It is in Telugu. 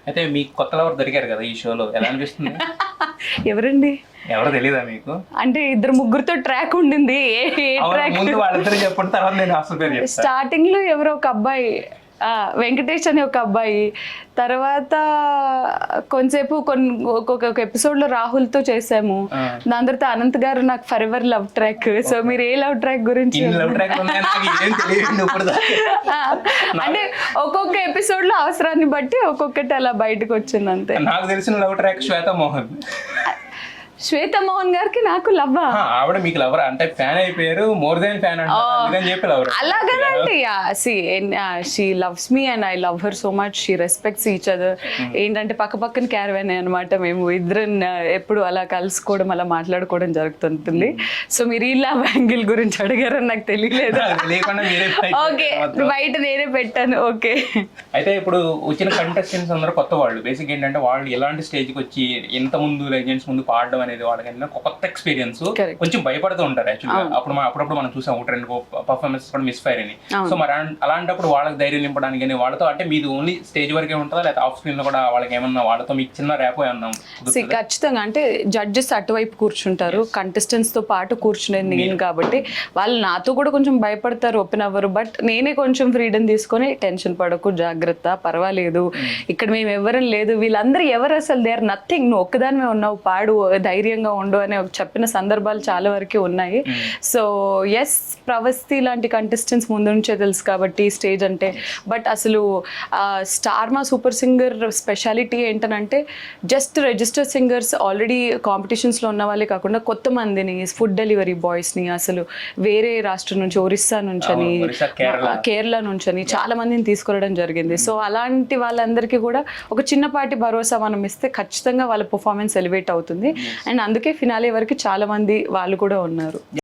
అయితే మీకు కొత్త లవర్ దొరికారు కదా ఈ షోలో, ఎలా అనిపిస్తుంది? ఎవరండి? ఎవరో తెలీదా మీకు? అంటే ఇద్దరు ముగ్గురుతో ట్రాక్ ఉండింది. ఏ ట్రాక్? ముందు వాళ్ళిద్దరు చెప్పండి, తర్వాత నేను అసలు పేరు చెప్తాను. స్టార్టింగ్ లో ఎవరో ఒక అబ్బాయి, వెంకటేష్ అనే ఒక అబ్బాయి, తర్వాత కొంతసేపు ఒక్కొక్క ఎపిసోడ్ లో రాహుల్ తో చేసాము. దాని తర్వాత అనంత్ గారు నాకు for ever love track. So మీరు ఏ లవ్ ట్రాక్ గురించి? లవ్ ట్రాక్ అంటే ఒక్కొక్క ఎపిసోడ్ లో అవసరాన్ని బట్టి ఒక్కొక్కటి అలా బయటకు వచ్చింది అంతే. నాకు తెలిసిన లవ్ ట్రాక్ శ్వేత మోహన్. శ్వేత మోహన్ గారికి నాకు లవ్వా? ఆవిడ మీకు లవర్ అంటే ఫ్యాన్ అయిపోయారు, మోర్ దెన్ ఫ్యాన్ అంటే చెప్పి లవర్. అలాగనండి, she loves me and I love her so much. She respects each other. ఏంటంటే పక్క పక్కన క్యారవాన్ అనమాట, మేము ఇద్దరం ఎప్పుడు అలా కలుసుకోవడం అలా మాట్లాడుకోవడం జరుగుతుంటుంది. సో మీరు ఈ లవ్ యాంగిల్ గురించి అడిగారని నాకు తెలియలేదు. ఓకే, బయట నేనే పెట్టాను. ఓకే. అయితే ఇప్పుడు వచ్చిన కంటెస్టెంట్స్ అందరూ కొత్త వాళ్ళు. బేసిక్ ఏంటంటే వాళ్ళు ఎలాంటి స్టేజ్కి వచ్చి ఇంత ముందు లెజెండ్స్ ముందు పాడడం అనేది వాళ్ళకి ఒక కొత్త ఎక్స్పీరియన్స్. కొంచెం భయపడుతూ ఉంటారు యాక్చువల్గా. అప్పుడప్పుడు మనం చూసాం ఒక రెండు పర్ఫార్మెన్స్ కూడా మిస్ ఫైర్ అని. సో మరి అలాంటప్పుడు వాళ్ళకి ధైర్యం నింపడానికి కానీ వాళ్ళతో అంటే మీది ఓన్లీ స్టేజ్ వరకే ఉంటుందా, లేదా ఆఫ్ స్క్రీన్ లో కూడా వాళ్ళకి ఏమన్నా వాళ్ళతో మీకు చిన్న ర్యాపో ఏమన్నా? ఖచ్చితంగా. అంటే జడ్జెస్ అటువైపు కూర్చుంటారు, కంటెస్టెంట్స్ తో పాటు కూర్చునేది నేను కాబట్టి వాళ్ళు నాతో కూడా కొంచెం భయపడతారు, ఓపెన్ అవ్వరు. బట్ నేనే కొంచెం ఫ్రీడమ్ తీసుకొని టెన్షన్ పడకు, జాగ్రత్త, పర్వాలేదు, ఇక్కడ మేము ఎవరం లేదు, వీళ్ళందరూ ఎవరు అసలు దే ఆర్ నథింగ్, నువ్వు ఒక్కదానివే ఉన్నావు, పాడు, ధైర్యంగా ఉండు అని చెప్పిన సందర్భాలు చాలా వరకు ఉన్నాయి. సో ఎస్, ప్రవస్తి లాంటి కంటెస్టెంట్స్ ముందు నుంచే తెలుసు కాబట్టి స్టేజ్ అంటే. బట్ అసలు స్టార్ మా సూపర్ సింగర్ స్పెషాలిటీ ఏంటనంటే జస్ట్ రిజిస్టర్ సింగర్స్ ఆల్రెడీ కాంపిటీషన్స్లో ఉన్న వాళ్ళే కాకుండా కొత్త మందిని, ఫుడ్ డెలివరీ బాయ్స్ని, అసలు వేరే రాష్ట్రం నుంచి, ఒరిస్సా నుంచి అని, కేరళ నుంచి అని చాలా మందిని తీసుకురావడం జరిగింది. సో అలాంటి వాళ్ళందరికీ కూడా ఒక చిన్నపాటి భరోసా మనం ఇస్తే ఖచ్చితంగా వాళ్ళ పర్ఫార్మెన్స్ ఎలివేట్ అవుతుంది. అండ్ అందుకే ఫినాలే వరకు చాలా మంది వాళ్ళు కూడా ఉన్నారు.